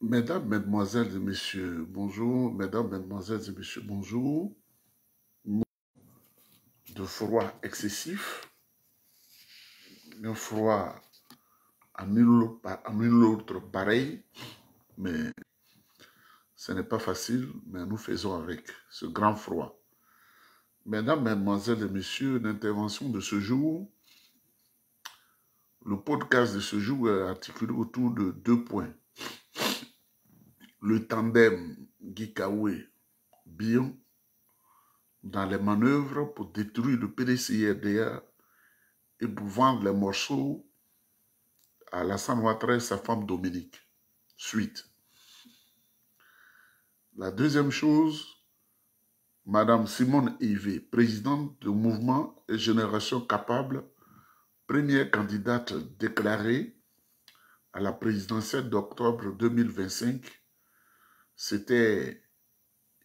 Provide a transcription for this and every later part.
Mesdames, Mesdemoiselles et Messieurs, bonjour. Mesdames, Mesdemoiselles et Messieurs, bonjour. De froid excessif, un froid à nul autre pareil, mais ce n'est pas facile, mais nous faisons avec ce grand froid. Mesdames, Mesdemoiselles et Messieurs, l'intervention de ce jour, le podcast de ce jour est articulé autour de 2 points. Le tandem Gikawe-Bion dans les manœuvres pour détruire le PDCIRDA et pour vendre les morceaux à Alassane Ouattara et sa femme Dominique. Suite. La deuxième chose, Madame Simone Ivé, présidente du mouvement et Génération Capable, première candidate déclarée à la présidentielle d'octobre 2025. C'était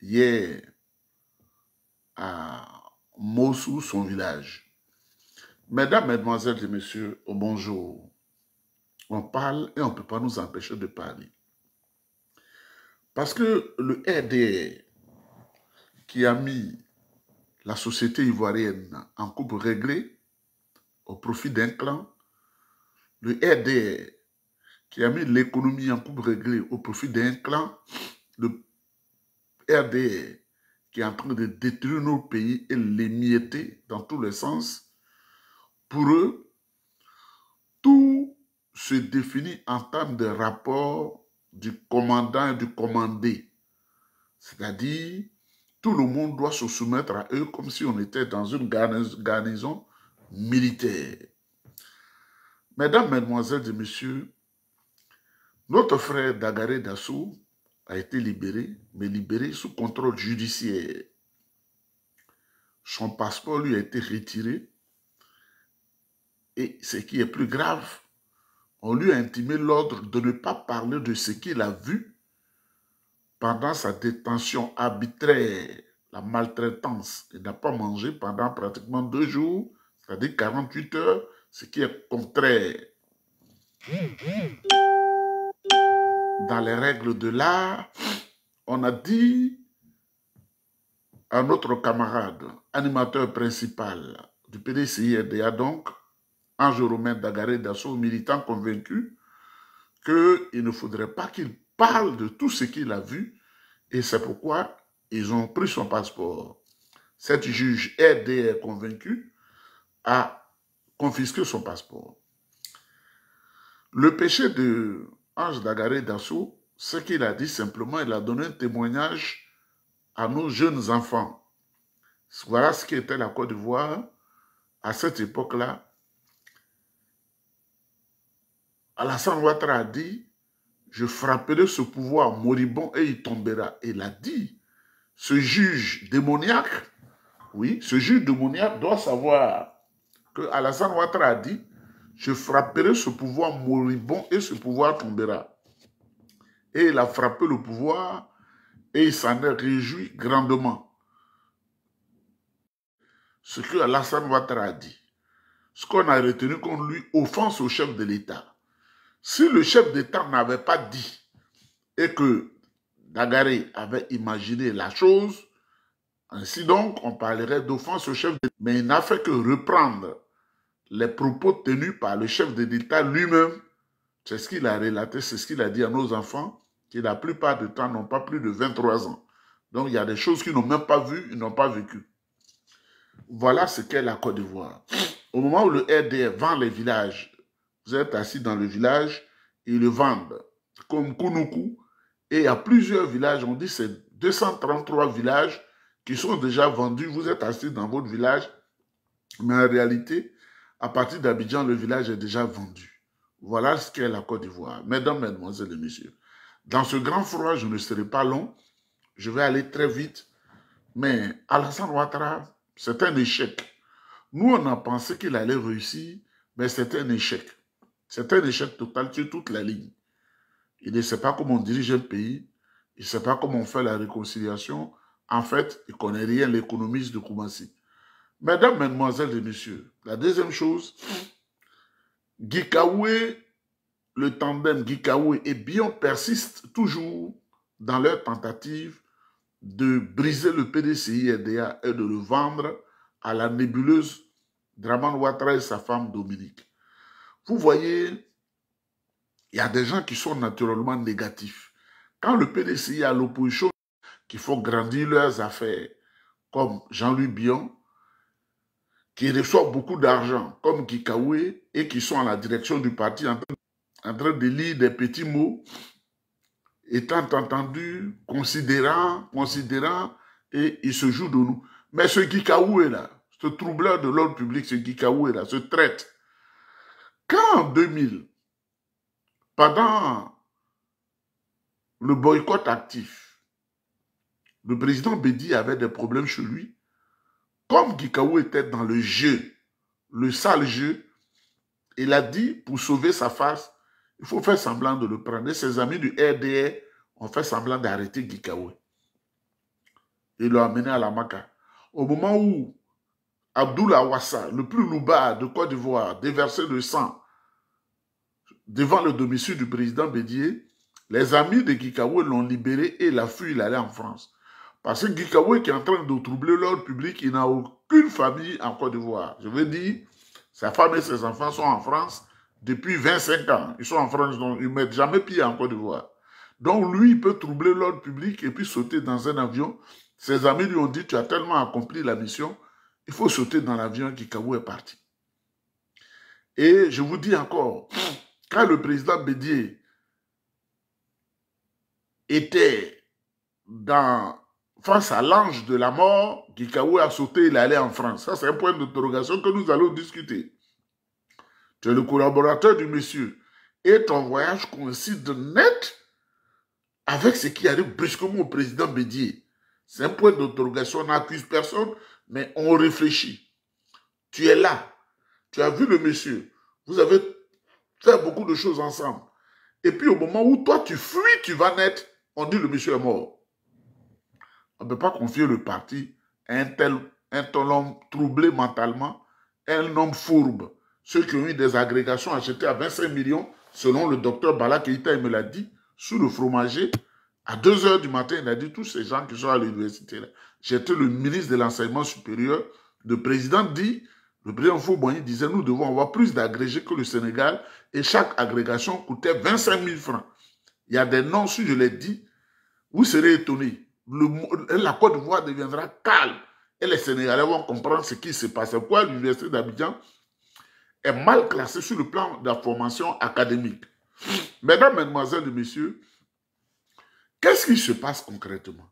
hier à Mossou, son village. Mesdames, Mesdemoiselles et Messieurs, oh bonjour. On parle et on ne peut pas nous empêcher de parler. Parce que le RDR qui a mis la société ivoirienne en coupe réglée au profit d'un clan, le RDR qui a mis l'économie en coupe réglée au profit d'un clan, le RDR qui est en train de détruire nos pays et l'émietter dans tous les sens, pour eux, tout se définit en termes de rapport du commandant et du commandé. C'est-à-dire, tout le monde doit se soumettre à eux comme si on était dans une garnison militaire. Mesdames, Mesdemoiselles et Messieurs, notre frère Dagaré Dassou a été libéré, mais libéré sous contrôle judiciaire. Son passeport lui a été retiré et ce qui est plus grave, on lui a intimé l'ordre de ne pas parler de ce qu'il a vu pendant sa détention arbitraire, la maltraitance. Il n'a pas mangé pendant pratiquement 2 jours, c'est-à-dire 48 heures, ce qui est contraire. Dans les règles de l'art, on a dit à notre camarade, animateur principal du PDCIRDA, donc, Ange-Romain Dagaré Dasso, militant convaincu, qu'il ne faudrait pas qu'il parle de tout ce qu'il a vu, et c'est pourquoi ils ont pris son passeport. Cette juge RDR convaincue a confisqué son passeport. Le péché de Ange Dagaré Dasso, ce qu'il a dit simplement, il a donné un témoignage à nos jeunes enfants. Voilà ce qui était la Côte d'Ivoire à cette époque-là. Alassane Ouattara a dit, je frapperai ce pouvoir moribond et il tombera. Il a dit, ce juge démoniaque, oui, ce juge démoniaque doit savoir que Alassane Ouattara a dit, je frapperai ce pouvoir moribond et ce pouvoir tombera. Et il a frappé le pouvoir et il s'en est réjoui grandement. Ce que Alassane Ouattara a dit, ce qu'on a retenu contre lui, offense au chef de l'État. Si le chef d'État n'avait pas dit et que Dagaré avait imaginé la chose, ainsi donc on parlerait d'offense au chef d'État. Mais il n'a fait que reprendre les propos tenus par le chef de l'État lui-même. C'est ce qu'il a relaté, c'est ce qu'il a dit à nos enfants, qui la plupart du temps n'ont pas plus de 23 ans. Donc il y a des choses qu'ils n'ont même pas vues, ils n'ont pas vécues. Voilà ce qu'est la Côte d'Ivoire. Au moment où le RDR vend les villages, vous êtes assis dans le village, ils le vendent comme Kounuku. Et il y a plusieurs villages, on dit c'est 233 villages qui sont déjà vendus. Vous êtes assis dans votre village, mais en réalité, à partir d'Abidjan, le village est déjà vendu. Voilà ce qu'est la Côte d'Ivoire. Mesdames, Mesdemoiselles et Messieurs, dans ce grand froid, je ne serai pas long, je vais aller très vite, mais Alassane Ouattara, c'est un échec. Nous, on a pensé qu'il allait réussir, mais c'est un échec. C'est un échec total sur toute la ligne. Il ne sait pas comment on dirige un pays, il ne sait pas comment on fait la réconciliation. En fait, il ne connaît rien, l'économiste de Koumassi. Mesdames, Mesdemoiselles et Messieurs, la deuxième chose, Gikawe le tandem Gikawe et Bion persistent toujours dans leur tentative de briser le PDCI-RDA et de le vendre à la nébuleuse Dramane Ouattara et sa femme Dominique. Vous voyez, il y a des gens qui sont naturellement négatifs. Quand le PDCI est à l'opposition, qu'il faut grandir leurs affaires, comme Jean-Louis Bion, qui reçoit beaucoup d'argent, comme Gikawe, et qui sont à la direction du parti en train de lire des petits mots, étant entendu, considérant, et il se joue de nous. Mais ce Gikawe là, ce troubleur de l'ordre public, ce Gikawe là, se traite. Quand en 2000, pendant le boycott actif, le président Bédi avait des problèmes chez lui, comme Gikawe était dans le jeu, le sale jeu, il a dit, pour sauver sa face, il faut faire semblant de le prendre. Et ses amis du RDR ont fait semblant d'arrêter Gikawe. Ils l'ont amené à la Maka. Au moment où Abdoul Awassa, le plus loupard de Côte d'Ivoire, déversait le sang devant le domicile du président Bédié, les amis de Gikawe l'ont libéré et il a fui, il allait en France. Parce que Gikawe qui est en train de troubler l'ordre public, il n'a aucune famille en Côte d'Ivoire. Je veux dire, sa femme et ses enfants sont en France depuis 25 ans. Ils sont en France, donc ils ne mettent jamais pied en Côte d'Ivoire. Donc lui, il peut troubler l'ordre public et puis sauter dans un avion. Ses amis lui ont dit, tu as tellement accompli la mission, il faut sauter dans l'avion. Gikawe est parti. Et je vous dis encore, quand le président Bédié était face à l'ange de la mort, Gikawe a sauté, il allait en France. Ça, c'est un point d'interrogation que nous allons discuter. Tu es le collaborateur du monsieur et ton voyage coïncide net avec ce qui arrive brusquement au président Bédié. C'est un point d'interrogation, on n'accuse personne, mais on réfléchit. Tu es là, tu as vu le monsieur, vous avez fait beaucoup de choses ensemble. Et puis au moment où toi tu fuis, tu vas naître, on dit le monsieur est mort. On ne peut pas confier le parti à un tel homme troublé mentalement, un homme fourbe. Ceux qui ont eu des agrégations achetées à 25 millions, selon le docteur Bala Keïta, il me l'a dit, sous le fromager, à 2 h du matin, il a dit, tous ces gens qui sont à l'université, j'étais le ministre de l'enseignement supérieur, le président dit, le président Fouboigny disait, nous devons avoir plus d'agrégés que le Sénégal, et chaque agrégation coûtait 25 000 francs. Il y a des noms, si je les dis, vous serez étonnés. La Côte d'Ivoire deviendra calme, et les Sénégalais vont comprendre ce qui se passe. Pourquoi l'université d'Abidjan est mal classée sur le plan de la formation académique. Mesdames, Mesdemoiselles et Messieurs, qu'est-ce qui se passe concrètement?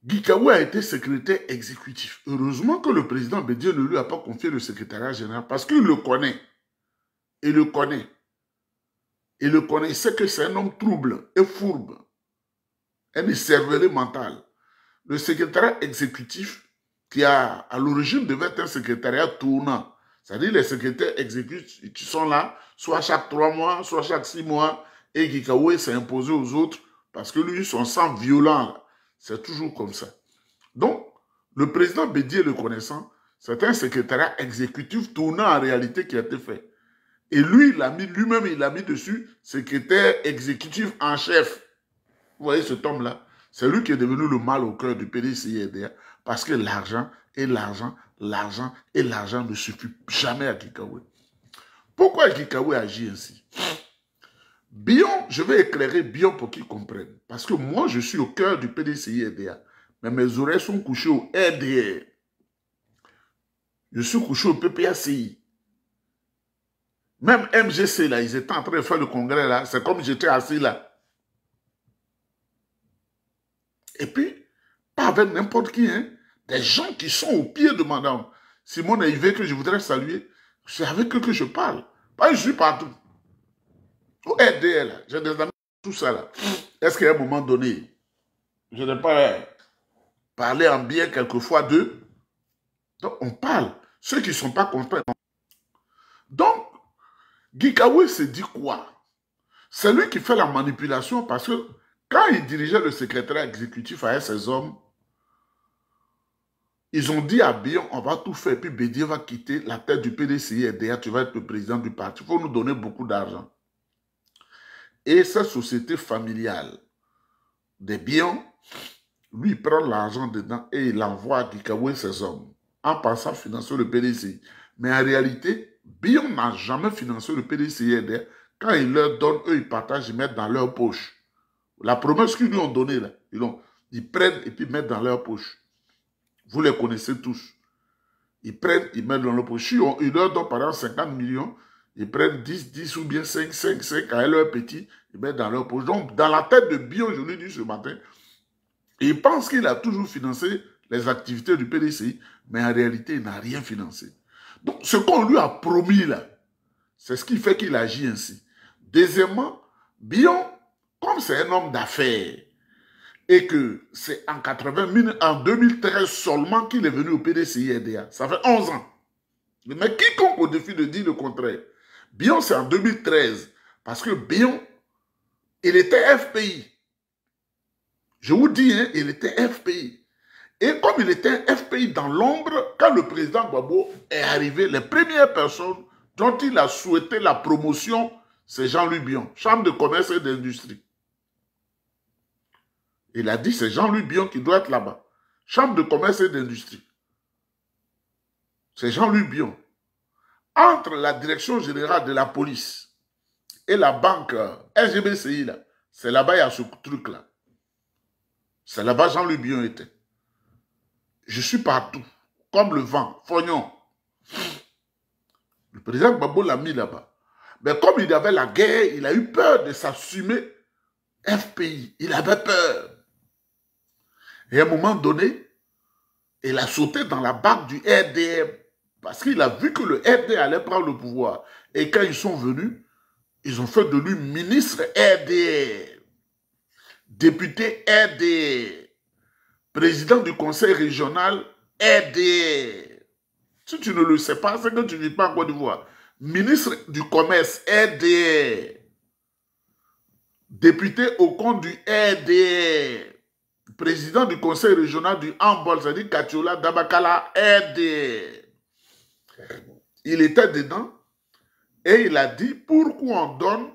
Gikawe a été secrétaire exécutif. Heureusement que le président Bédié ne lui a pas confié le secrétariat général parce qu'il le connaît. Il le connaît. Il le connaît. Il sait que c'est un homme trouble et fourbe. Un écervelé mental. Le secrétariat exécutif, qui à l'origine devait être un secrétariat tournant, c'est-à-dire les secrétaires exécutifs qui sont là, soit chaque 3 mois, soit chaque 6 mois, et Gikawe s'est imposé aux autres parce que lui, son sang violent, c'est toujours comme ça. Donc, le président Bédié le connaissant, c'est un secrétariat exécutif tournant en réalité qui a été fait. Et lui, lui-même, il a mis dessus secrétaire exécutif en chef. Vous voyez cet homme-là? C'est lui qui est devenu le mal au cœur du PDCI-RDA parce que l'argent et l'argent, l'argent et l'argent ne suffit jamais à Gikawe. Pourquoi Gikawe agit ainsi? Bion, je vais éclairer Bion pour qu'il comprenne. Parce que moi, je suis au cœur du PDCI-RDA. Mais mes oreilles sont couchées au RDR. Je suis couché au PPACI. Même MGC, là, ils étaient en train de faire le congrès, là. C'est comme j'étais assis là. Et puis, pas avec n'importe qui, hein. Des gens qui sont au pied de madame Simone Yves que je voudrais saluer. C'est avec eux que je parle. Pas je suis partout. Au RDL, là, j'ai des amis, tout ça là. Est-ce qu'à un moment donné, je n'ai pas parlé en bien quelquefois d'eux? Donc, on parle. Ceux qui ne sont pas contents. Donc, Gikawe se dit quoi? C'est lui qui fait la manipulation parce que quand il dirigeait le secrétariat exécutif avec ses hommes, Ils ont dit à Bion, on va tout faire, puis Bédié va quitter la tête du PDCI RDA, tu vas être le président du parti. Il faut nous donner beaucoup d'argent. Et cette société familiale des Bion, lui, il prend l'argent dedans et il envoie à Kikawe ses hommes, en pensant financer le PDCI. Mais en réalité, Bion n'a jamais financé le PDCI RDA. Quand il leur donne, eux, ils partagent, ils mettent dans leur poche. La promesse qu'ils lui ont donnée, là, ils prennent et puis mettent dans leur poche. Vous les connaissez tous. Ils prennent, ils mettent dans leur poche. Ils leur donnent par exemple 50 millions, ils prennent 10 ou bien 5 à leurs petits, ils mettent dans leur poche. Donc, dans la tête de Bion, je l'ai dit ce matin, il pense qu'il a toujours financé les activités du PDCI, mais en réalité, il n'a rien financé. Donc, ce qu'on lui a promis là, c'est ce qui fait qu'il agit ainsi. Deuxièmement, Bion, comme c'est un homme d'affaires, et que c'est en 2013 seulement qu'il est venu au PDCI RDA, ça fait 11 ans. Mais quiconque au défi de dire le contraire, Bion c'est en 2013, parce que Bion, il était FPI. Je vous dis, hein, il était FPI. Et comme il était FPI dans l'ombre, quand le président Gbagbo est arrivé, les premières personnes dont il a souhaité la promotion, c'est Jean-Louis Bion, Chambre de commerce et d'industrie. Il a dit, c'est Jean-Louis Bion qui doit être là-bas. Chambre de commerce et d'industrie. C'est Jean-Louis Bion. Entre la direction générale de la police et la banque SGBCI, c'est là-bas, il y a ce truc-là. C'est là-bas Jean-Louis Bion était. Je suis partout, comme le vent, Fognon. Le président Gbagbo l'a mis là-bas. Mais comme il y avait la guerre, il a eu peur de s'assumer FPI. Il avait peur. Et à un moment donné, il a sauté dans la barque du RDM. Parce qu'il a vu que le RDM allait prendre le pouvoir. Et quand ils sont venus, ils ont fait de lui ministre RDM, député RDM, président du conseil régional RDM. Si tu ne le sais pas, c'est que tu ne vis pas en Côte d'Ivoire. Ministre du commerce RDM, député au compte du RDM, président du conseil régional du handball, c'est-à-dire Katiola Dabakala RDM. Il était dedans et il a dit pourquoi on donne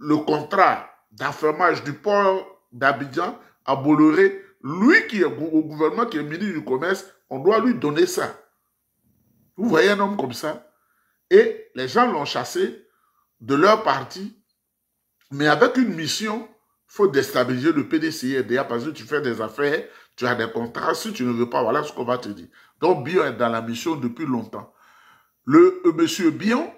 le contrat d'affermage du port d'Abidjan à Bolloré, lui qui est au gouvernement, qui est ministre du commerce, on doit lui donner ça. Vous voyez un homme comme ça? Et les gens l'ont chassé de leur parti, mais avec une mission, il faut déstabiliser le PDCI RDA parce que tu fais des affaires, tu as des contrats, si tu ne veux pas, voilà ce qu'on va te dire. Donc Bion est dans la mission depuis longtemps. Monsieur Bion,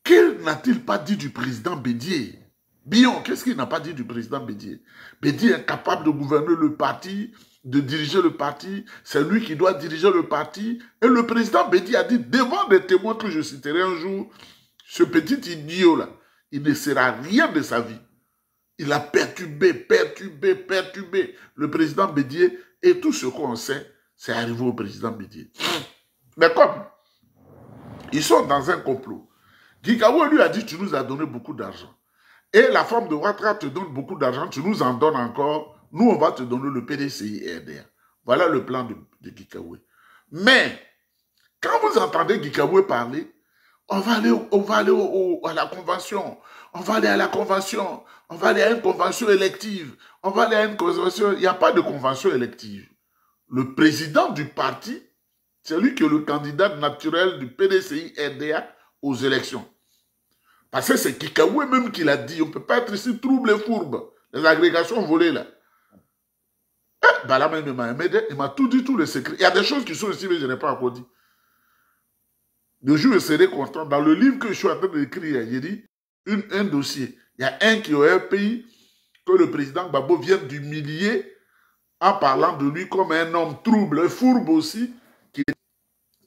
que n'a-t-il pas dit du président Bédié? Bion, qu'est-ce qu'il n'a pas dit du président Bédié? Bédié est incapable de gouverner le parti, de diriger le parti, c'est lui qui doit diriger le parti. Et le président Bédié a dit, devant des témoins que je citerai un jour, ce petit idiot-là, il ne sera rien de sa vie. Il a perturbé le président Bédié, et tout ce qu'on sait, c'est arrivé au président Bédié. Mais comme ils sont dans un complot, Kikawe lui a dit, tu nous as donné beaucoup d'argent. Et la femme de Ouattara te donne beaucoup d'argent, tu nous en donnes encore, nous on va te donner le PDCI RDA. Voilà le plan de Kikawe. Mais, quand vous entendez Kikawe parler, on va aller à la convention, on va aller à la convention, on va aller à une convention élective, on va aller à une convention, il n'y a pas de convention élective. Le président du parti, c'est lui qui est le candidat naturel du PDCI RDA aux élections. Parce que c'est Kikawe même qui l'a dit, on ne peut pas être ici trouble et fourbe. Les agrégations volées là. Là même il m'a tout dit, tous les secrets. Il y a des choses qui sont ici, mais je n'ai pas encore dit. Le jour où je serai content, dans le livre que je suis en train d'écrire, j'ai dit, un dossier. Il y a un qui est un pays que le président Gbagbo vient d'humilier en parlant de lui comme un homme trouble, fourbe aussi,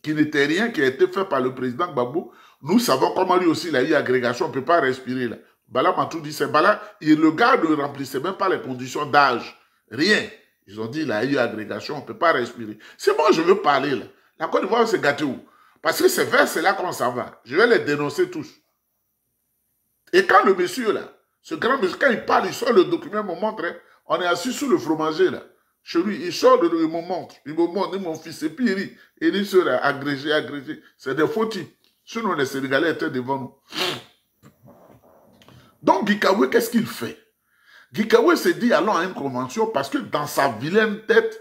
qui n'était rien, qui a été fait par le président Gbagbo. Nous savons comment lui aussi il a eu agrégation, on ne peut pas respirer là. Bala m'a tout dit, c'est Bala, et le gars ne remplissait même pas les conditions d'âge. Rien. Ils ont dit, il a eu agrégation, on ne peut pas respirer. C'est moi, je veux parler là. La Côte d'Ivoire, c'est gâté où? Parce que c'est vers cela qu'on s'en va. Je vais les dénoncer tous. Et quand le monsieur là, ce grand monsieur, quand il parle, il sort le document, me montre, on est assis sous le fromager là. chez lui. Il sort de il me montre, dit mon fils, et puis il dit, sera agrégé. C'est des faux types. Sinon, les Sénégalais étaient devant nous. Donc, Gikawe, qu'est-ce qu'il fait? Gikawe s'est dit, allons à une convention, parce que dans sa vilaine tête,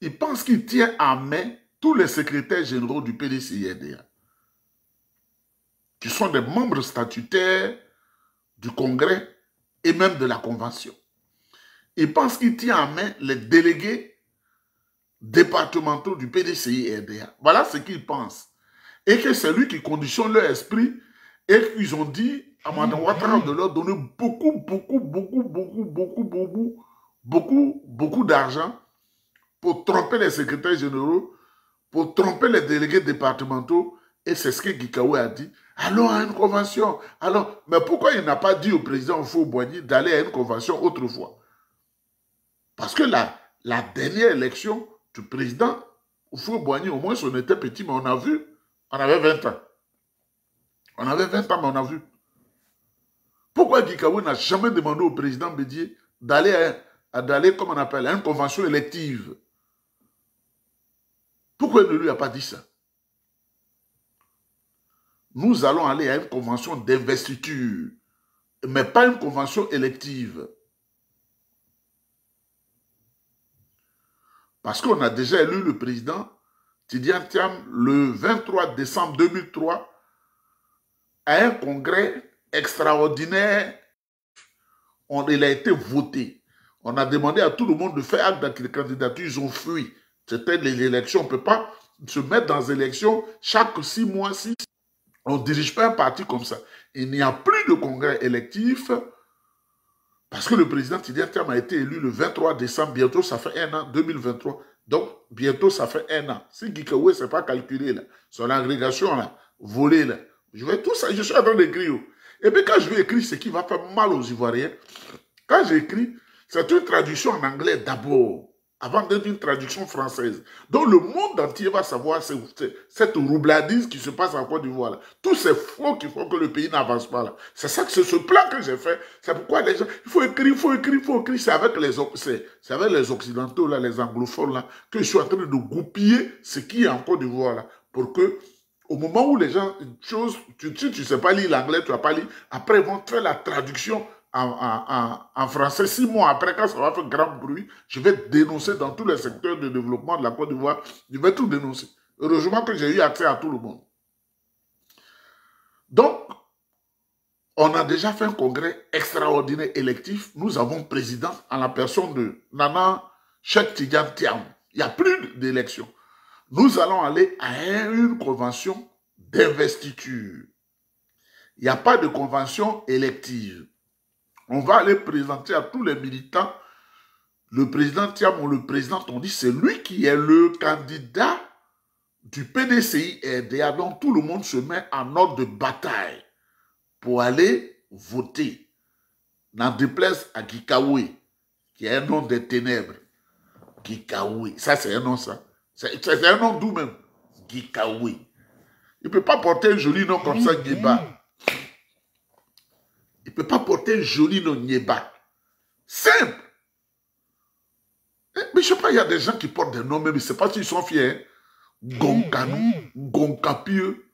il pense qu'il tient en main tous les secrétaires généraux du PDCI-RDA, qui sont des membres statutaires du Congrès et même de la Convention. Il pense qu'il tient en main les délégués départementaux du PDCI-RDA. Voilà ce qu'il pense. Et que c'est lui qui conditionne leur esprit et qu'ils ont dit à Mme Ouattara de leur donner beaucoup d'argent pour tromper les secrétaires généraux, pour tromper les délégués départementaux. Et c'est ce que Gikawe a dit. Allons à une convention. Alors, mais pourquoi il n'a pas dit au président Houphouët-Boigny d'aller à une convention autrefois? Parce que la dernière élection du président Houphouët-Boigny, au moins on était petit, mais on a vu, on avait 20 ans. On avait 20 ans, mais on a vu. Pourquoi Gikawe n'a jamais demandé au président Bédié d'aller, comme on appelle, à une convention élective? Pourquoi il ne lui a pas dit ça? Nous allons aller à une convention d'investiture, mais pas une convention élective. Parce qu'on a déjà élu le président Tidiane Thiam le 23 décembre 2003 à un congrès extraordinaire. Il a été voté. On a demandé à tout le monde de faire acte de candidature. Ils ont fui. C'était les élections. On ne peut pas se mettre dans les élections chaque 6 mois. On ne dirige pas un parti comme ça. Il n'y a plus de congrès électif parce que le président Tidiane Thiam a été élu le 23 décembre. Bientôt, ça fait 1 an, 2023. Donc, bientôt, ça fait 1 an. Si Gikawe, ce n'est pas calculé, là, son agrégation, là, volée, là, je vais tout ça, je suis en train d'écrire. Et puis, quand je vais écrire ce qui va faire mal aux Ivoiriens, quand j'écris, c'est une traduction en anglais d'abord, avant d'être une traduction française. Donc, le monde entier va savoir cette roubladise qui se passe en Côte d'Ivoire. Tous ces faux qui font que le pays n'avance pas. Là. C'est ça que c'est ce plan que j'ai fait. C'est pourquoi les gens, il faut écrire. C'est avec les Occidentaux, là, les anglophones, là, que je suis en train de goupiller ce qui est en Côte d'Ivoire, là, pour que, au moment où les gens, tu ne sais pas lire l'anglais, tu ne vas pas lire, après ils vont faire la traduction en français. 6 mois après, quand ça va faire grand bruit, je vais dénoncer dans tous les secteurs de développement de la Côte d'Ivoire. Je vais tout dénoncer. Heureusement que j'ai eu accès à tout le monde. Donc, on a déjà fait un congrès extraordinaire électif. Nous avons président en la personne de Nana Cheikh Tidiane Thiam. Il n'y a plus d'élection. Nous allons aller à une convention d'investiture. Il n'y a pas de convention élective. On va aller présenter à tous les militants le président Thiam ou le président Tondi, c'est lui qui est le candidat du PDCI-RDA, dont tout le monde se met en ordre de bataille pour aller voter. N'en déplaise à Gikawe, qui est un nom des ténèbres. Gikawe, ça c'est un nom ça. C'est un nom d'où même? Gikawe. Il ne peut pas porter un joli nom comme ça, Nyeba. Il ne peut pas porter un joli nom, Nyeba. Simple. Mais je ne sais pas, il y a des gens qui portent des noms, mais je ne sais pas s'ils sont fiers. Gonkanou, Gonkapieux,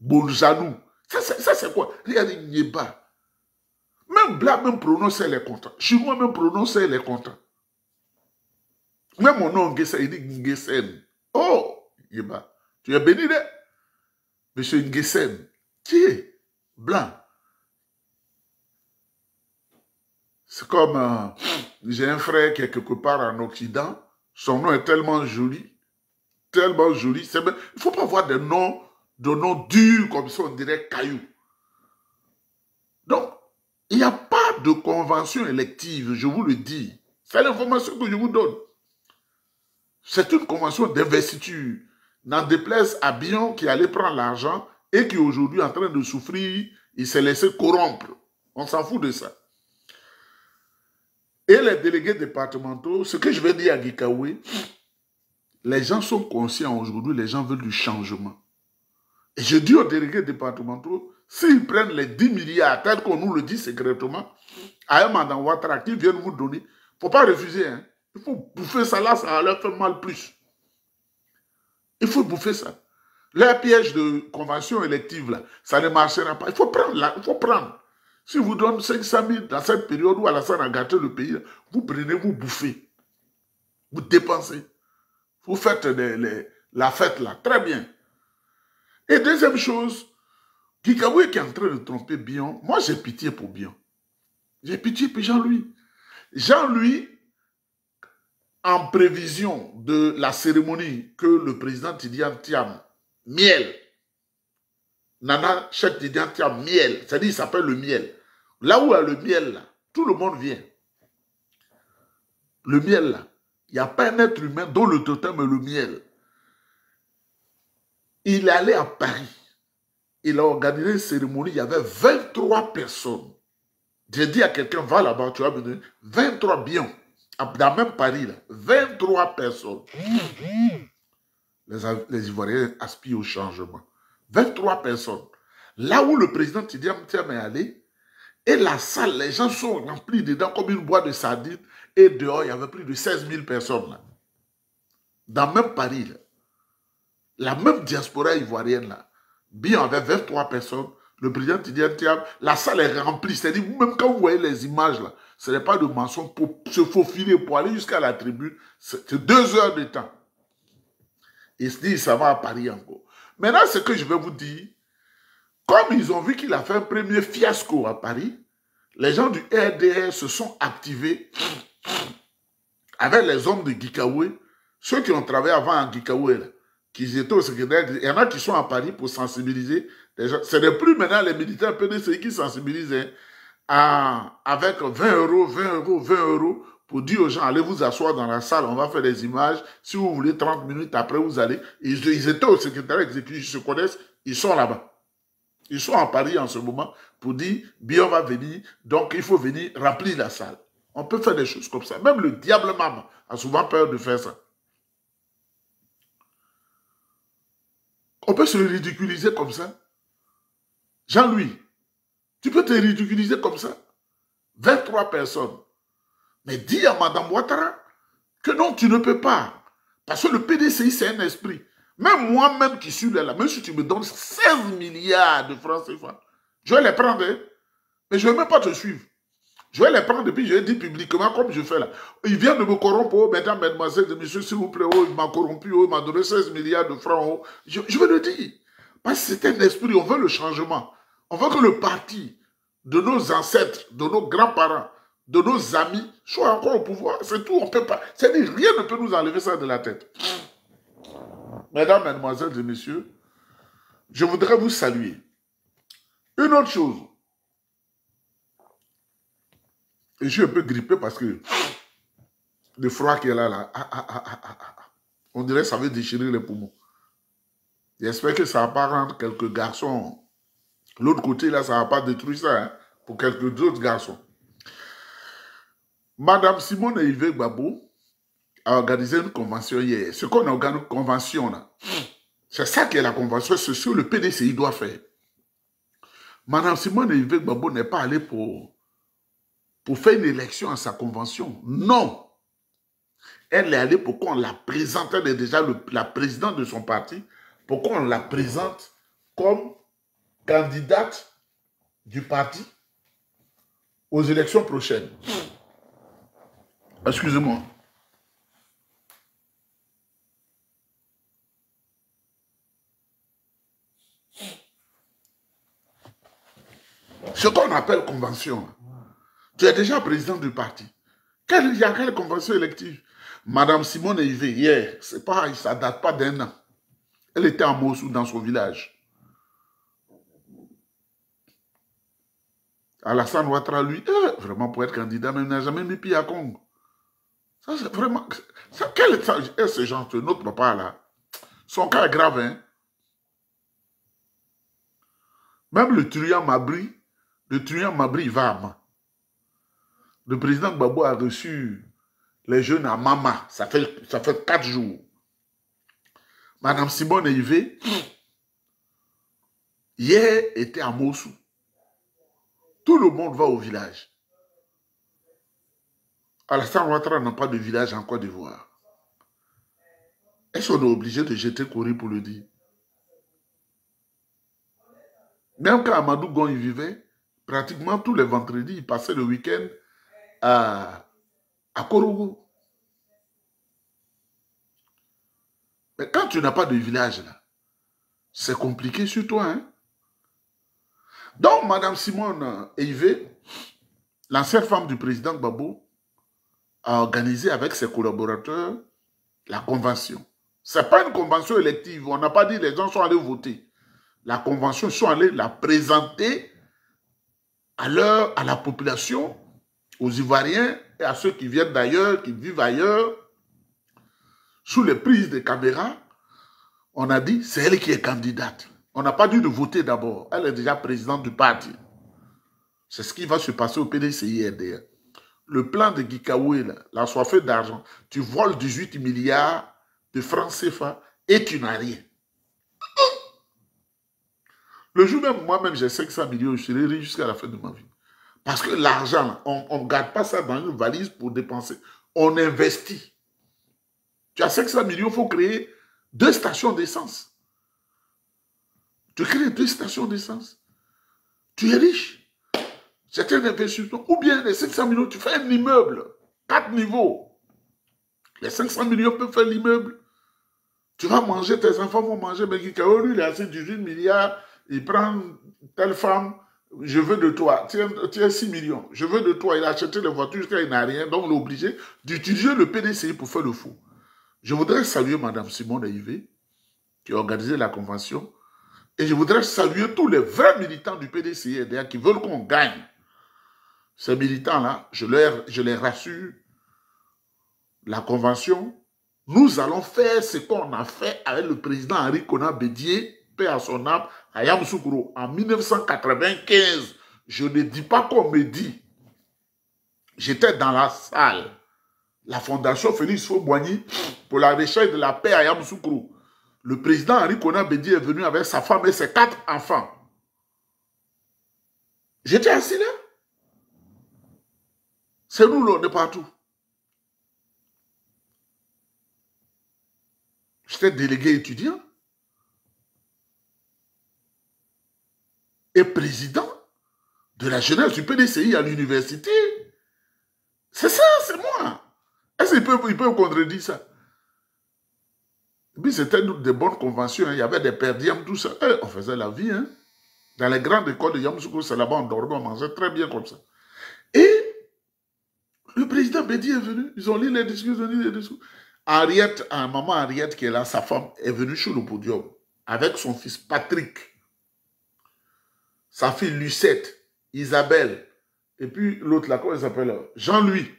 Bonjanou. Ça c'est quoi? Regardez, Nyeba. Même Blanc même prononçait les contrats. Chinois même prononçait les contrats. Même mon nom, Ngesen, il dit Ngesen. Oh, Nyeba. Tu es béni, là? Monsieur Ngesen. Qui est? Blanc. C'est comme, j'ai un frère qui est quelque part en Occident, son nom est tellement joli, tellement joli. Il ne faut pas avoir de noms durs comme ça, on dirait cailloux. Donc, il n'y a pas de convention élective, je vous le dis. C'est l'information que je vous donne. C'est une convention d'investiture. N'en déplaise à Bion qui allait prendre l'argent et qui aujourd'hui est en train de souffrir, il s'est laissé corrompre. On s'en fout de ça. Et les délégués départementaux, ce que je vais dire à Gikawe, les gens sont conscients aujourd'hui, les gens veulent du changement. Et je dis aux délégués départementaux, s'ils prennent les 10 milliards, tel qu'on nous le dit secrètement, à un mandat Ouattara qui vient vous donner, il ne faut pas refuser. Hein. Il faut bouffer ça là, ça leur fait mal plus. Il faut bouffer ça. Leur piège de convention élective, là, ça ne marchera pas. Il faut prendre là, il faut prendre. Si vous donnez 500 000 dans cette période où Alassane a gâté le pays, vous prenez, vous bouffez. Vous dépensez. Vous faites la fête là. Très bien. Et deuxième chose, Gikawe qui est en train de tromper Bion, moi j'ai pitié pour Bion. J'ai pitié pour Jean-Louis. Jean-Louis, en prévision de la cérémonie que le président Tidiane Thiam, miel, Nana Cheikh Tidiane Thiam, miel, c'est-à-dire il s'appelle le miel. Là où il y a le miel, là, tout le monde vient. Le miel, là, il n'y a pas un être humain dont le totem est le miel. Il est allé à Paris. Il a organisé une cérémonie, il y avait 23 personnes. J'ai dit à quelqu'un, va là-bas, tu vas me donner 23 biens. Dans même Paris, là, 23 personnes. Les Ivoiriens aspirent au changement. 23 personnes. Là où le président Tidiane Thiam est allé, et la salle, les gens sont remplis dedans comme une boîte de sardines, et dehors, il y avait plus de 16 000 personnes. Là. Dans même Paris, là. La même diaspora ivoirienne, là. Bien avait 23 personnes. Le président Tidiane Thiam, la salle est remplie. C'est-à-dire, même quand vous voyez les images, là, ce n'est pas de mensonge pour se faufiler, pour aller jusqu'à la tribune. C'est 2 heures de temps. Il se dit, ça va à Paris encore. Maintenant, ce que je vais vous dire, comme ils ont vu qu'il a fait un premier fiasco à Paris, les gens du RDR se sont activés avec les hommes de Gikawe, ceux qui ont travaillé avant à Gikawe, là, qui étaient au secrétaire. Il y en a qui sont à Paris pour sensibiliser les gens. Ce n'est plus maintenant les militaires PDCI qui sensibilisent avec 20 euros, 20 euros, 20 euros pour dire aux gens, allez vous asseoir dans la salle, on va faire des images. Si vous voulez 30 minutes après, vous allez. Ils étaient au secrétaire exécutif, ils se connaissent, ils sont là-bas. Ils sont à Paris en ce moment pour dire, bien va venir, donc il faut venir remplir la salle. On peut faire des choses comme ça. Même le diable même a souvent peur de faire ça. On peut se ridiculiser comme ça. Jean-Louis, tu peux te ridiculiser comme ça. 23 personnes. Mais dis à Mme Ouattara que non, tu ne peux pas. Parce que le PDCI, c'est un esprit. Même moi-même qui suis là, même si tu me donnes 16 milliards de francs CFA, je vais les prendre, hein? Mais je ne vais même pas te suivre. Je vais les prendre et puis je vais dire publiquement comme je fais là. Il vient de me corrompre, oh, mesdames, mesdemoiselles, messieurs, s'il vous plaît, oh, il m'a corrompu, oh, il m'a donné 16 milliards de francs. Oh. Je vais le dire. Parce que c'est un esprit, on veut le changement. On veut que le parti de nos ancêtres, de nos grands-parents, de nos amis soit encore au pouvoir. C'est tout, on ne peut pas. C'est-à-dire, rien ne peut nous enlever ça de la tête. Mesdames, mesdemoiselles et messieurs, je voudrais vous saluer. Une autre chose. Et je suis un peu grippé parce que le froid qui est là, on dirait que ça veut déchirer les poumons. J'espère que ça ne va pas rendre quelques garçons. L'autre côté, là, ça ne va pas détruire ça hein, pour quelques autres garçons. Madame Simone Yves Gbagbo a organisé une convention hier. Ce qu'on a organisé une convention, là, c'est ça qui est la convention, c'est ce que le PDCI doit faire. Madame Simone Yves Gbagbo n'est pas allée pour faire une élection à sa convention. Non. Elle est allée pour qu'on la présente. Elle est déjà la présidente de son parti. Pour qu'on la présente comme candidate du parti aux élections prochaines. Excusez-moi. Ce qu'on appelle convention. Tu es déjà président du parti. Il y a quelle convention élective? Madame Simone Yves, hier, c'est pas, ça ne date pas d'un an. Elle était en Mossou dans son village. Alassane Ouattara, lui, vraiment pour être candidat, mais il n'a jamais mis pied à Congo. Ça, c'est vraiment... quel est ce genre, notre papa, là? Son cas est grave, hein? Même le truand Mabri, il va à Ma. Le président Gbagbo a reçu les jeunes à Mama. Ça fait 4 jours. Madame Simone Yves, hier, était à Mossou. Tout le monde va au village. Alassane Ouattara n'a pas de village en Côte d'Ivoire. Est-ce qu'on est obligé de jeter Kori pour le dire? Même quand Amadou Gon y vivait, pratiquement tous les vendredis, il passait le week-end à Korogo. Mais quand tu n'as pas de village là, c'est compliqué sur toi. Hein? Donc, Mme Simone Eivé, l'ancienne femme du président Gbagbo, a organisé avec ses collaborateurs la convention. Ce n'est pas une convention élective. On n'a pas dit les gens sont allés voter. La convention, ils sont allés la présenter à la population, aux Ivoiriens et à ceux qui viennent d'ailleurs, qui vivent ailleurs. Sous les prises de caméras, on a dit c'est elle qui est candidate. On n'a pas dû de voter d'abord. Elle est déjà présidente du parti. C'est ce qui va se passer au PDCI-RDR. Le plan de Gikaoué, la soifée d'argent, tu voles 18 milliards de francs CFA et tu n'as rien. Le jour même, moi-même, j'ai 500 millions, je serai riche jusqu'à la fin de ma vie. Parce que l'argent, on ne garde pas ça dans une valise pour dépenser. On investit. Tu as 500 millions, il faut créer 2 stations d'essence. Tu crées 2 stations d'essence. Tu es riche. C'est un investissement. Ou bien les 500 millions, tu fais un immeuble. 4 niveaux. Les 500 millions peuvent faire l'immeuble. Tu vas manger, tes enfants vont manger. Mais Gikaoué, lui, il a assez 18 milliards. Il prend telle femme. Je veux de toi. Tiens 6 millions. Je veux de toi. Il a acheté les voitures jusqu'à il n'a rien. Donc, on est obligé d'utiliser le PDCI pour faire le faux. Je voudrais saluer Mme Simone Eivé, qui a organisé la convention. Et je voudrais saluer tous les vrais militants du PDCI-RDA qui veulent qu'on gagne. Ces militants-là, je les rassure, la convention, nous allons faire ce qu'on a fait avec le président Henri Konan Bédié, paix à son âme, à Yamoussoukro, en 1995. Je ne dis pas qu'on me dit. J'étais dans la salle. La fondation Félix Faure-Boigny pour la recherche de la paix à Yamoussoukro. Le président Henri Konan Bédié est venu avec sa femme et ses 4 enfants. J'étais assis là. C'est nous, là, on est partout. J'étais délégué étudiant et président de la jeunesse du PDCI à l'université. C'est ça, c'est moi. Est-ce qu'il peut me contredire ça? Et puis c'était des bonnes conventions, hein. Il y avait des perdièmes, tout ça. Et on faisait la vie. Hein. Dans les grandes écoles de Yamoussoukro, c'est là-bas, on dormait, on mangeait très bien comme ça. Et le président Bédi est venu. Ils ont lu les discours, Henriette, maman Henriette qui est là, sa femme, est venue sur le podium avec son fils Patrick, sa fille Lucette, Isabelle, et puis l'autre là, comment il s'appelle? Jean-Louis.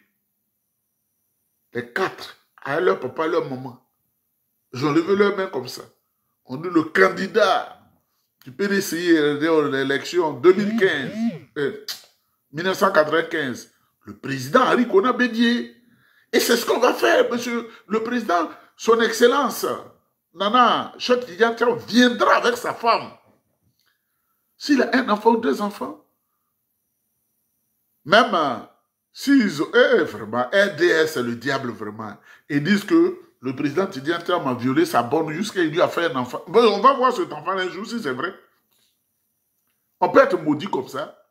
Les 4, à leur papa et leur maman. Ils ont levé leurs mains comme ça. On dit le candidat du PDCI à l'élection 2015, 1995, le président Henri Konan Bédié. Et c'est ce qu'on va faire, monsieur le président, son excellence, Nana Chot-Tidiane viendra avec sa femme. S'il a un enfant ou 2 enfants, même s'ils ont, vraiment, RDS, c'est le diable vraiment. Ils disent que le président Tidiane a violé sa bonne jusqu'à il lui a fait un enfant. Bon, on va voir cet enfant un jour si c'est vrai. On peut être maudit comme ça.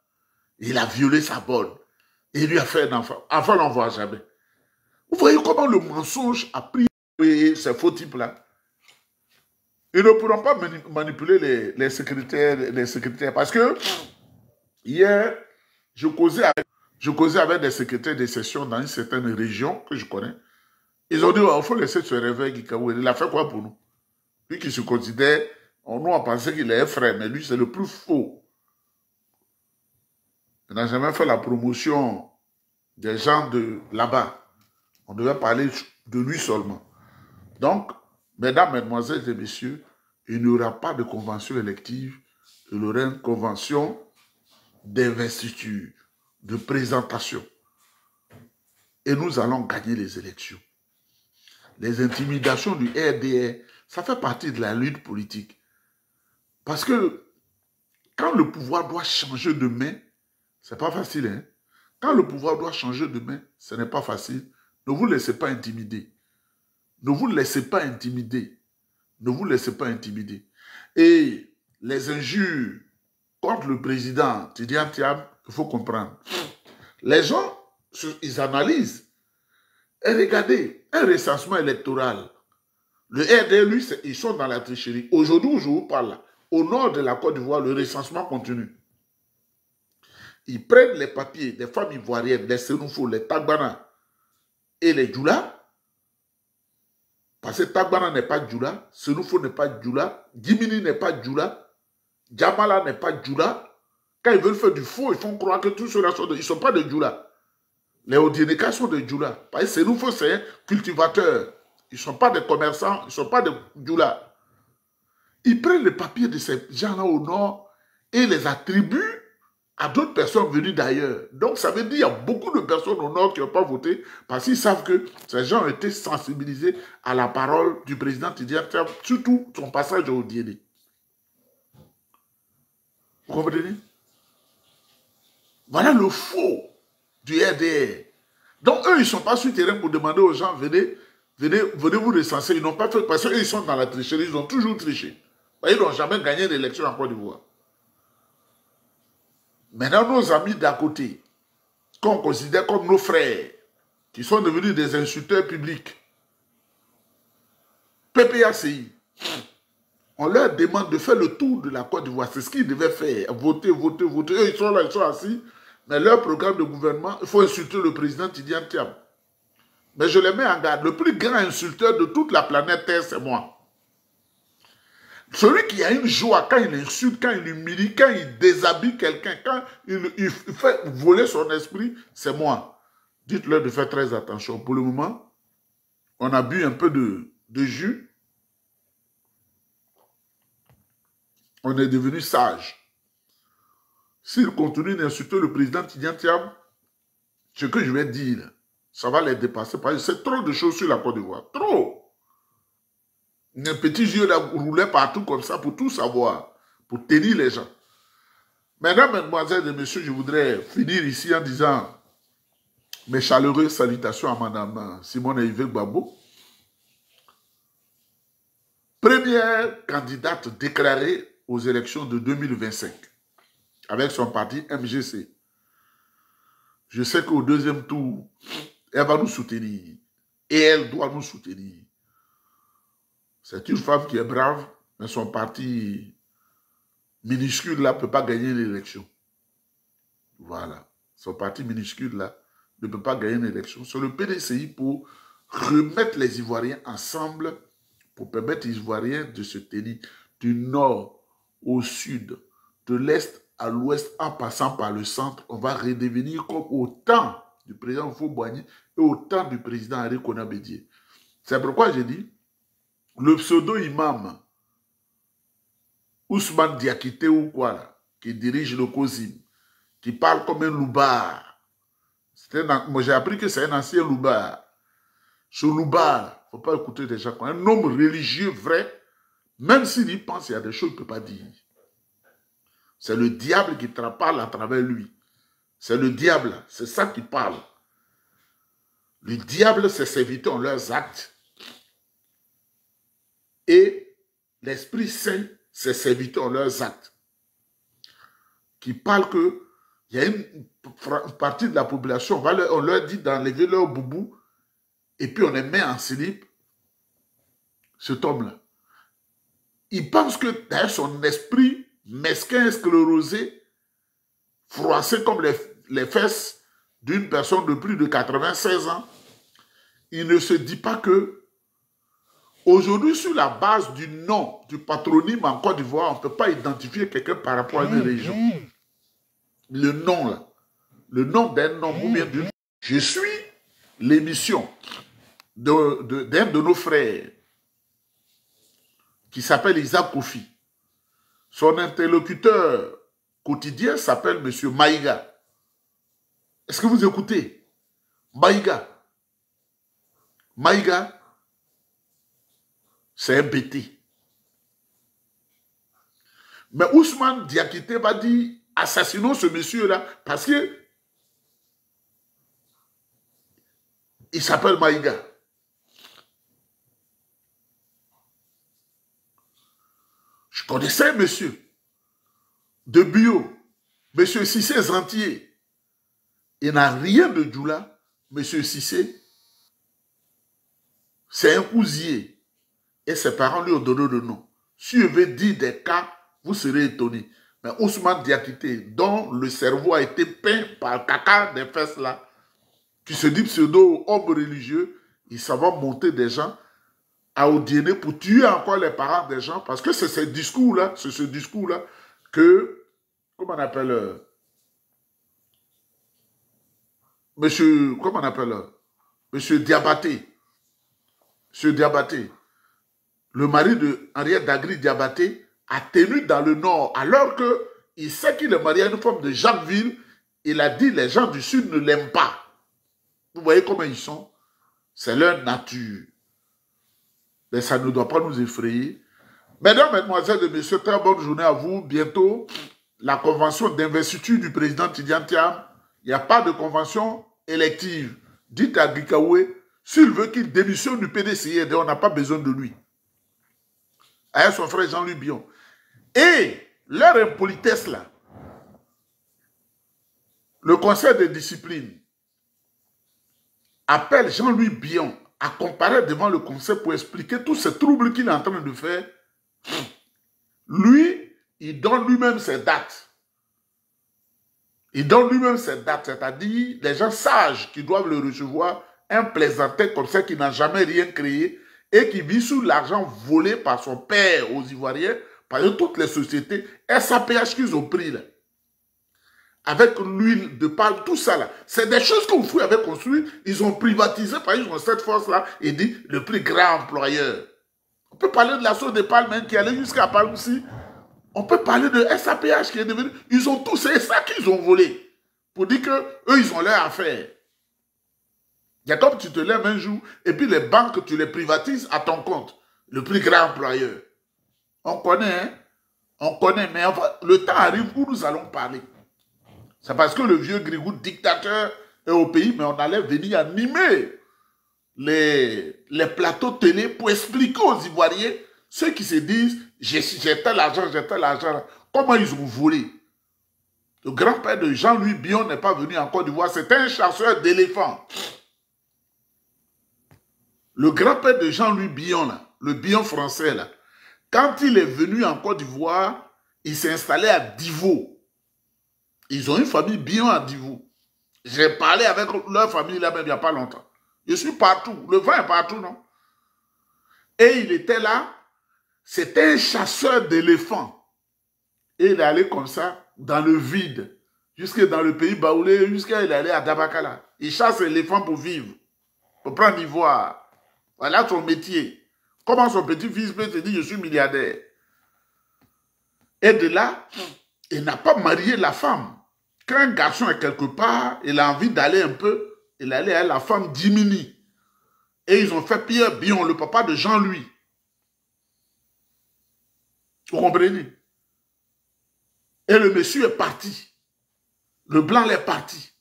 Il a violé sa bonne. Et il lui a fait un enfant. Enfant, on n'en voit jamais. Vous voyez comment le mensonge a pris ces faux types-là. Ils ne pourront pas manipuler les secrétaires. Parce que hier, je causais avec des secrétaires de session dans une certaine région que je connais. Ils ont dit, il faut laisser se réveiller Gikaoué. Il a fait quoi pour nous? Lui qui se considère, nous on pensait qu'il est un frère, mais lui c'est le plus faux. Il n'a jamais fait la promotion des gens de là-bas. On devait parler de lui seulement. Donc, mesdames, mesdemoiselles et messieurs, il n'y aura pas de convention élective, il y aura une convention d'investiture, de présentation. Et nous allons gagner les élections. Les intimidations du RDR, ça fait partie de la lutte politique. Parce que quand le pouvoir doit changer de main, c'est pas facile, hein? Quand le pouvoir doit changer de main, ce n'est pas facile. Ne vous laissez pas intimider. Ne vous laissez pas intimider. Ne vous laissez pas intimider. Et les injures contre le président Tidiane Thiam, il faut comprendre. Les gens, ils analysent. Et regardez, un recensement électoral. Le RD, lui, ils sont dans la tricherie. Aujourd'hui, où je vous parle, au nord de la Côte d'Ivoire, le recensement continue. Ils prennent les papiers des femmes ivoiriennes, les Sénoufos, les Tagbana et les Djoula. Parce que Tagbana n'est pas Djoula, Sénoufo n'est pas Djoula, Gimini n'est pas Djoula, Djamala n'est pas Djoula. Quand ils veulent faire du faux, ils font croire que tous ceux-là sont ils ne sont pas des Djoula. Les Odieneka sont des Djoula. Parce que Sénoufo, c'est un cultivateur. Ils ne sont pas des commerçants, ils ne sont pas des Djoula. Ils prennent les papiers de ces gens-là au nord et les attribuent à d'autres personnes venues d'ailleurs. Donc, ça veut dire qu'il y a beaucoup de personnes au nord qui n'ont pas voté parce qu'ils savent que ces gens ont été sensibilisés à la parole du président Tidiane Thiam, surtout son passage au Diéné. Vous comprenez? Voilà le faux du RDR. Donc, eux, ils ne sont pas sur le terrain pour demander aux gens, venez vous recenser. Ils n'ont pas fait parce qu'eux, ils sont dans la tricherie. Ils ont toujours triché. Ils n'ont jamais gagné l'élection en Côte d'Ivoire. Maintenant, nos amis d'à côté, qu'on considère comme nos frères, qui sont devenus des insulteurs publics, PPACI, on leur demande de faire le tour de la Côte d'Ivoire. C'est ce qu'ils devaient faire. Voter, voter, voter. Eux, ils sont là, ils sont assis. Mais leur programme de gouvernement, il faut insulter le président Tidiane Thiam. Mais je les mets en garde. Le plus grand insulteur de toute la planète Terre, c'est moi. Celui qui a une joie quand il insulte, quand il humilie, quand il déshabille quelqu'un, quand il fait voler son esprit, c'est moi. Dites-leur de faire très attention. Pour le moment, on a bu un peu de jus. On est devenu sage. S'ils continuent d'insulter le président Tidiane Thiam, ce que je vais dire, ça va les dépasser. Parce que c'est trop de choses sur la Côte d'Ivoire. Trop. Un petit yeux là roulait partout comme ça pour tout savoir, pour tenir les gens. Mesdames, mesdemoiselles et messieurs, je voudrais finir ici en disant mes chaleureuses salutations à madame Simone Yves Gbagbo. Première candidate déclarée aux élections de 2025 avec son parti MGC. Je sais qu'au deuxième tour, elle va nous soutenir et elle doit nous soutenir. C'est une femme qui est brave, mais son parti minuscule là ne peut pas gagner l'élection. Voilà. Son parti minuscule là ne peut pas gagner l'élection. C'est le PDCI pour remettre les Ivoiriens ensemble, pour permettre aux Ivoiriens de se tenir du nord au sud, de l'est à l'ouest, en passant par le centre. On va redevenir comme au temps du président Houphouët-Boigny et au temps du président Henri Konan Bédié. C'est pourquoi j'ai dit, le pseudo-imam Ousmane Diakité ou quoi là, qui dirige le COSIM, qui parle comme un loupard. Moi j'ai appris que c'est un ancien loupard. Ce loupard, il ne faut pas écouter des gens comme un homme religieux vrai, même s'il y pense, il y a des choses qu'il ne peut pas dire. C'est le diable qui parle à travers lui. C'est le diable, c'est ça qui parle. Le diable, ses serviteurs ont leurs actes. Et l'Esprit Saint, ses serviteurs ont leurs actes. Qui parlent que il y a une partie de la population, on leur dit d'enlever leur boubou et puis on les met en slip. Cet homme-là. Il pense que d'ailleurs son esprit mesquin, sclérosé, froissé comme les fesses d'une personne de plus de 96 ans, il ne se dit pas que aujourd'hui, sur la base du nom, du patronyme en Côte d'Ivoire, on ne peut pas identifier quelqu'un par rapport à une région. Le nom, là. Le nom d'un nom ou bien d'une... Je suis l'émission d'un de nos frères qui s'appelle Isaac Kofi. Son interlocuteur quotidien s'appelle M. Maïga. Est-ce que vous écoutez? Maïga. Maïga, c'est un BT. Mais Ousmane Diakité va dire, assassinons ce monsieur-là, parce que Il s'appelle Maïga. Je connaissais un monsieur de bio, monsieur Cissé Zantier. Il n'a rien de Djoula. Monsieur Cissé, c'est un cousier. Et ses parents lui ont donné le nom. Si je vais dire des cas, vous serez étonnés. Mais Ousmane Diakité, dont le cerveau a été peint par le caca des fesses là, qui se dit pseudo homme religieux, il savait monter des gens à Odiéné pour tuer encore les parents des gens, parce que c'est ce discours-là, que, comment on appelle, monsieur Diabaté, le mari de Henriette Dagri Diabaté, a tenu dans le Nord, alors qu'il sait qu'il est marié à une femme de Jacquesville, il a dit les gens du Sud ne l'aiment pas. Vous voyez comment ils sont? C'est leur nature. Mais ça ne doit pas nous effrayer. Mesdames, Mesdemoiselles et Messieurs, très bonne journée à vous. Bientôt, la convention d'investiture du président Tidjane Thiam. Il n'y a pas de convention élective. Dites à Gikaoué, s'il veut qu'il démissionne du PDCID, on n'a pas besoin de lui. Avec son frère Jean-Louis Bion. Et leur impolitesse là, le conseil de discipline appelle Jean-Louis Bion à comparer devant le conseil pour expliquer tous ces troubles qu'il est en train de faire. Lui, il donne lui-même ses dates. Il donne lui-même ses dates, c'est-à-dire les gens sages qui doivent le recevoir, un plaisantin comme ça qui n'a jamais rien créé et qui vit sous l'argent volé par son père aux Ivoiriens, par toutes les sociétés, SAPH qu'ils ont pris là. Avec l'huile de palme, tout ça là. C'est des choses que vous avez construites. Ils ont privatisé, par exemple, cette force-là, et dit le plus grand employeur. On peut parler de la sauce de palme hein, qui allait jusqu'à Palme aussi. On peut parler de SAPH qui est devenu. Ils ont tout, c'est ça qu'ils ont volé. Pour dire qu'eux, ils ont leur affaire. Il y a comme tu te lèves un jour, et puis les banques, tu les privatises à ton compte. Le plus grand employeur. On connaît, hein? On connaît, mais enfin, le temps arrive où nous allons parler. C'est parce que le vieux Grigou, dictateur, est au pays, mais on allait venir animer les plateaux télé pour expliquer aux Ivoiriens, ceux qui se disent, j'ai tel argent, comment ils ont volé. Le grand-père de Jean-Louis Bion n'est pas venu en Côte d'Ivoire, c'était un chasseur d'éléphants. Le grand-père de Jean-Louis Bion, là, le Bion français, là, quand il est venu en Côte d'Ivoire, il s'est installé à Divo. Ils ont une famille Bion à Divo. J'ai parlé avec leur famille là-bas il n'y a pas longtemps. Je suis partout. Le vent est partout, non? Et il était là. C'était un chasseur d'éléphants. Et il est allé comme ça, dans le vide, jusque dans le pays baoulé, jusqu'à il est allé à Dabakala. Il chasse l'éléphant pour vivre, pour prendre l'ivoire. Voilà son métier. Comment son petit-fils peut se dire, je suis milliardaire? Et de là, il n'a pas marié la femme. Quand un garçon est quelque part, il a envie d'aller un peu, il allait à la femme Dimini. Et ils ont fait Pierre Bion, le papa de Jean-Louis. Vous comprenez? Et le monsieur est parti. Le blanc est parti.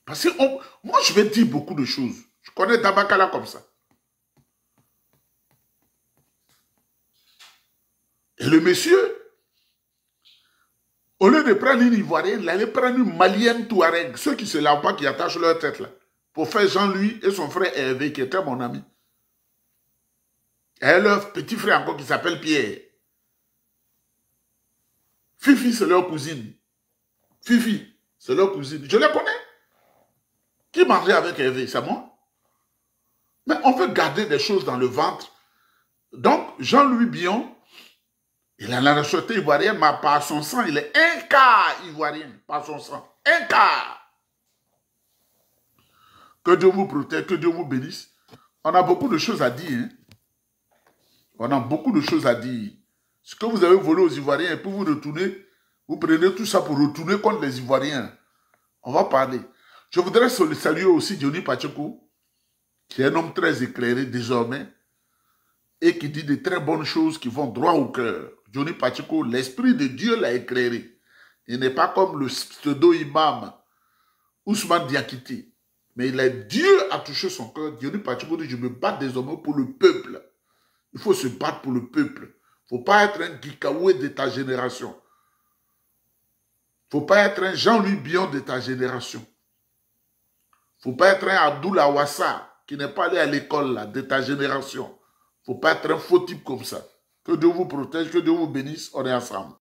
Parce que moi, je vais dire beaucoup de choses. Je connais Dabakala comme ça. Et le monsieur, au lieu de prendre une Ivoirienne, il allait prendre une Malienne Touareg, ceux qui ne se lavent pas, qui attachent leur tête là, pour faire Jean-Louis et son frère Hervé, qui était mon ami. Et leur petit frère encore qui s'appelle Pierre. Fifi, c'est leur cousine. Fifi, c'est leur cousine. Je les connais. Qui mangeait avec Hervé? C'est moi. Mais on veut garder des choses dans le ventre. Donc, Jean-Louis Bion, il a la nationalité ivoirienne, mais par son sang, il est un quart ivoirien, par son sang. Un quart. Que Dieu vous protège, que Dieu vous bénisse. On a beaucoup de choses à dire. Hein? On a beaucoup de choses à dire. Ce que vous avez volé aux Ivoiriens, et puis vous retournez, vous prenez tout ça pour retourner contre les Ivoiriens. On va parler. Je voudrais saluer aussi Johnny Pacheco, qui est un homme très éclairé désormais, et qui dit de très bonnes choses qui vont droit au cœur. Johnny Pacheco, l'Esprit de Dieu l'a éclairé. Il n'est pas comme le pseudo-imam Ousmane Diakité. Mais Dieu a touché son cœur. Dieu lui partit pour dire, je me bats désormais pour le peuple. Il faut se battre pour le peuple. Il ne faut pas être un Gikaoué de ta génération. Il ne faut pas être un Jean-Louis Bion de ta génération. Il ne faut pas être un Abdoul Awassa qui n'est pas allé à l'école de ta génération. Il ne faut pas être un faux type comme ça. Que Dieu vous protège, que Dieu vous bénisse. On est ensemble.